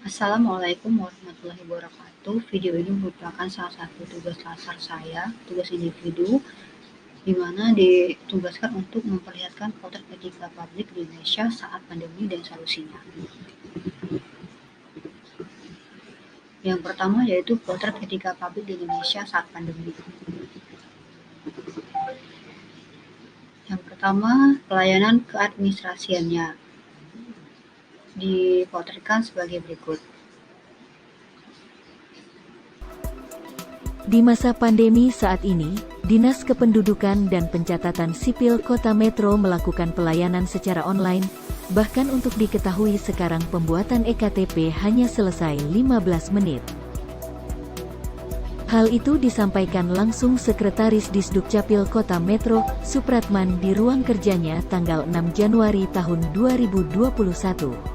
Assalamualaikum warahmatullahi wabarakatuh. Video ini merupakan salah satu tugas lasar saya, tugas individu, di mana ditugaskan untuk memperlihatkan potret etika publik di Indonesia saat pandemi dan solusinya. Yang pertama yaitu potret etika publik di Indonesia saat pandemi. Yang pertama, pelayanan keadministrasiannya dipotretkan sebagai berikut. Di masa pandemi saat ini, Dinas Kependudukan dan Pencatatan Sipil Kota Metro melakukan pelayanan secara online, bahkan untuk diketahui sekarang pembuatan EKTP hanya selesai 15 menit. Hal itu disampaikan langsung Sekretaris Disdukcapil Kota Metro, Supratman di ruang kerjanya tanggal 6 Januari tahun 2021.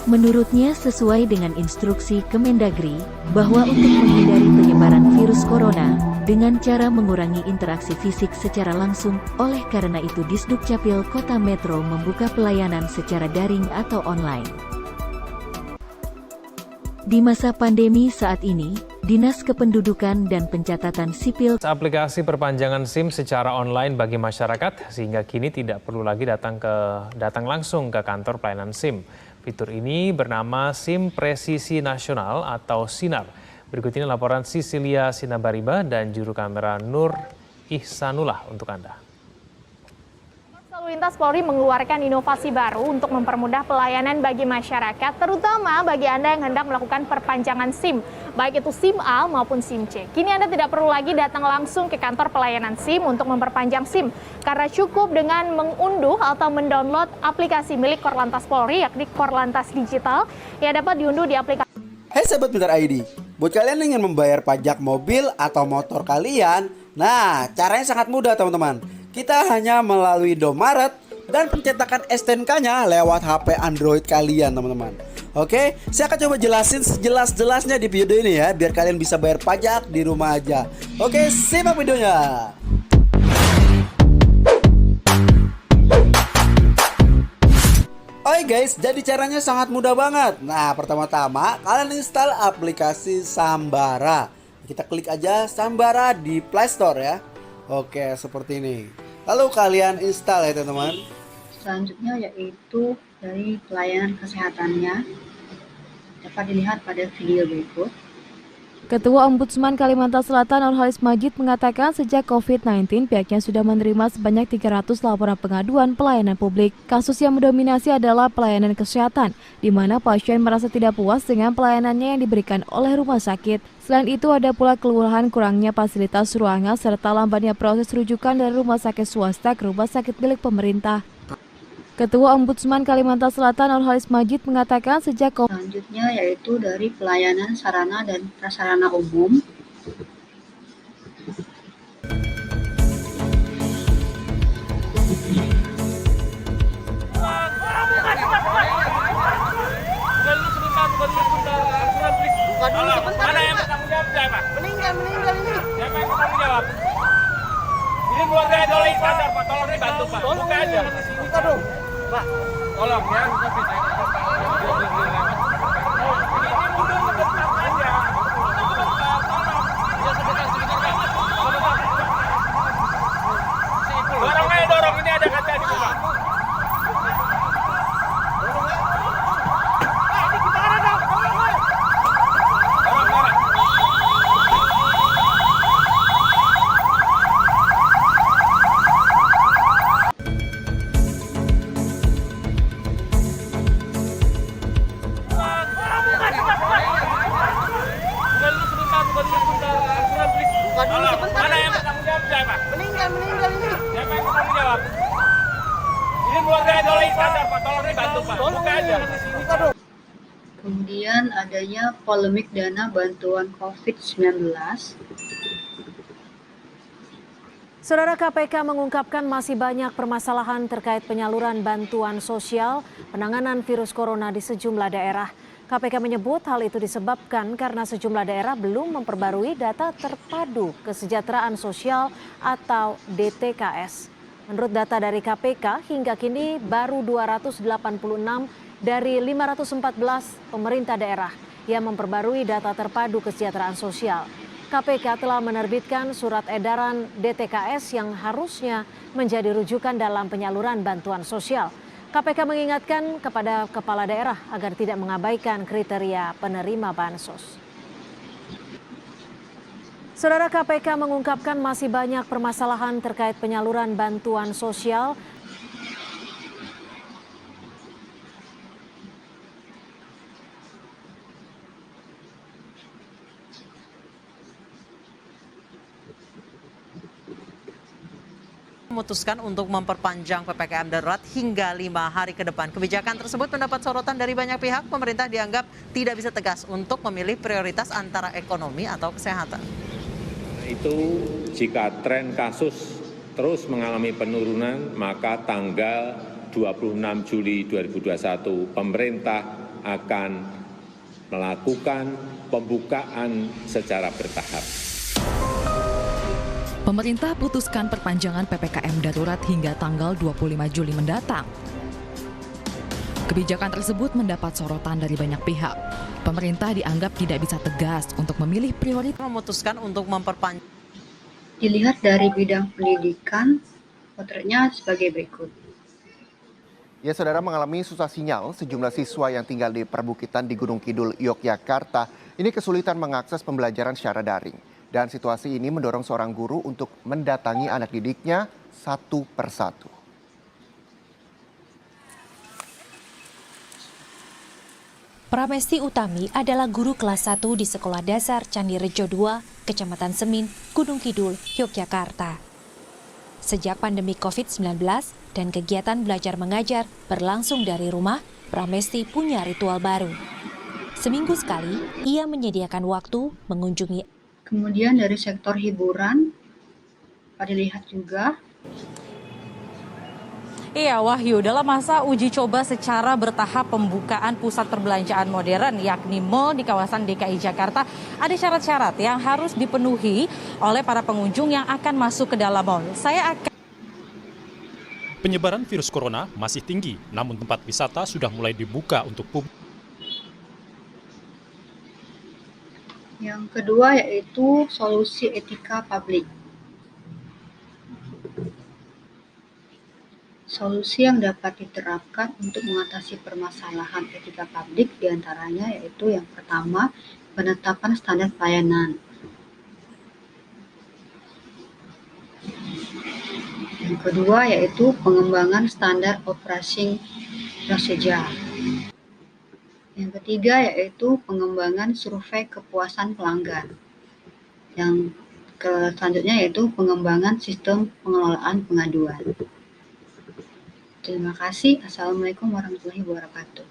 Menurutnya sesuai dengan instruksi Kemendagri, bahwa untuk menghindari penyebaran virus corona, dengan cara mengurangi interaksi fisik secara langsung, oleh karena itu Disdukcapil Kota Metro membuka pelayanan secara daring atau online. Di masa pandemi saat ini, Dinas Kependudukan dan Pencatatan Sipil aplikasi perpanjangan SIM secara online bagi masyarakat sehingga kini tidak perlu lagi datang langsung ke kantor pelayanan SIM. Fitur ini bernama SIM Presisi Nasional atau SINAR. Berikut ini laporan Sisilia Sinabariba dan juru kamera Nur Ihsanullah untuk Anda. Lalu lintas Polri mengeluarkan inovasi baru untuk mempermudah pelayanan bagi masyarakat, terutama bagi Anda yang hendak melakukan perpanjangan SIM, baik itu SIM A maupun SIM C. Kini Anda tidak perlu lagi datang langsung ke kantor pelayanan SIM untuk memperpanjang SIM, karena cukup dengan mengunduh atau mendownload aplikasi milik Korlantas Polri, yakni Korlantas Digital, yang dapat diunduh di aplikasi. Hai Sobat Pintar ID, buat kalian yang ingin membayar pajak mobil atau motor kalian, nah caranya sangat mudah teman-teman. Kita hanya melalui Indomaret dan pencetakan STNK-nya lewat HP Android kalian teman-teman. Oke, saya akan coba jelasin sejelas-jelasnya di video ini ya, biar kalian bisa bayar pajak di rumah aja. Oke, simak videonya. Oke guys, jadi caranya sangat mudah banget. Nah, pertama-tama kalian install aplikasi Sambara. Kita klik aja Sambara di Play Store ya. Oke, seperti ini. Lalu kalian install ya teman-teman. Selanjutnya yaitu dari pelayanan kesehatannya, dapat dilihat pada video berikut. Ketua Ombudsman Kalimantan Selatan Nurholis Majid mengatakan sejak COVID-19 pihaknya sudah menerima sebanyak 300 laporan pengaduan pelayanan publik. Kasus yang mendominasi adalah pelayanan kesehatan, di mana pasien merasa tidak puas dengan pelayanannya yang diberikan oleh rumah sakit. Selain itu ada pula keluhan kurangnya fasilitas ruangan serta lambannya proses rujukan dari rumah sakit swasta ke rumah sakit milik pemerintah. Ketua Ombudsman Kalimantan Selatan Nurholis Majid mengatakan sejak Selanjutnya yaitu dari pelayanan sarana dan prasarana umum. Mana yang bertanggung jawab siapa? Meninggal ini. Siapa yang bertanggung jawab? Ini keluarga Dola Iskandar, Pak. Tolong dibantu, Pak. Buka aja. Buka dong. Pak, tolong ya. Dorong aja, dorong. Ini ada kaca di bawah. Mana yang bertanggung jawab siapa? Meninggal ini. Siapa yang bertanggung jawab? Ini keluarga Dola Iskandar, Pak. Tolong dibantu, Pak. Buka aja. Buka dong. Kemudian adanya polemik dana bantuan COVID-19. Saudara, KPK mengungkapkan masih banyak permasalahan terkait penyaluran bantuan sosial penanganan virus corona di sejumlah daerah. KPK menyebut hal itu disebabkan karena sejumlah daerah belum memperbarui data terpadu kesejahteraan sosial atau DTKS. Menurut data dari KPK, hingga kini baru 286 dari 514 pemerintah daerah yang memperbarui data terpadu kesejahteraan sosial. KPK telah menerbitkan surat edaran DTKS yang harusnya menjadi rujukan dalam penyaluran bantuan sosial. KPK mengingatkan kepada kepala daerah agar tidak mengabaikan kriteria penerima bansos. Saudara, KPK mengungkapkan masih banyak permasalahan terkait penyaluran bantuan sosial. Memutuskan untuk memperpanjang PPKM darurat hingga 5 hari ke depan. Kebijakan tersebut mendapat sorotan dari banyak pihak. Pemerintah dianggap tidak bisa tegas untuk memilih prioritas antara ekonomi atau kesehatan. Itu jika tren kasus terus mengalami penurunan, maka tanggal 26 Juli 2021 pemerintah akan melakukan pembukaan secara bertahap. Pemerintah putuskan perpanjangan PPKM darurat hingga tanggal 25 Juli mendatang. Kebijakan tersebut mendapat sorotan dari banyak pihak. Pemerintah dianggap tidak bisa tegas untuk memilih prioritas. Memutuskan untuk memperpanjang. Dilihat dari bidang pendidikan, potretnya sebagai berikut. Ya, saudara, mengalami susah sinyal, sejumlah siswa yang tinggal di perbukitan di Gunung Kidul, Yogyakarta, ini kesulitan mengakses pembelajaran secara daring. Dan situasi ini mendorong seorang guru untuk mendatangi anak didiknya satu persatu. Pramesti Utami adalah guru kelas 1 di Sekolah Dasar Candi Rejo 2, Kecamatan Semin, Gunung Kidul, Yogyakarta. Sejak pandemi COVID-19 dan kegiatan belajar mengajar berlangsung dari rumah, Pramesti punya ritual baru. Seminggu sekali, ia menyediakan waktu mengunjungi. Kemudian dari sektor hiburan, pada lihat juga. Iya, Wahyu, dalam masa uji coba secara bertahap pembukaan pusat perbelanjaan modern yakni mal di kawasan DKI Jakarta, ada syarat-syarat yang harus dipenuhi oleh para pengunjung yang akan masuk ke dalam mal. Penyebaran virus corona masih tinggi, namun tempat wisata sudah mulai dibuka untuk publik. Yang kedua yaitu solusi etika publik. Solusi yang dapat diterapkan untuk mengatasi permasalahan etika publik diantaranya yaitu yang pertama, penetapan standar pelayanan. Yang kedua yaitu pengembangan standar operasi prosedur. Yang ketiga yaitu pengembangan survei kepuasan pelanggan. Yang selanjutnya yaitu pengembangan sistem pengelolaan pengaduan. Terima kasih. Assalamualaikum warahmatullahi wabarakatuh.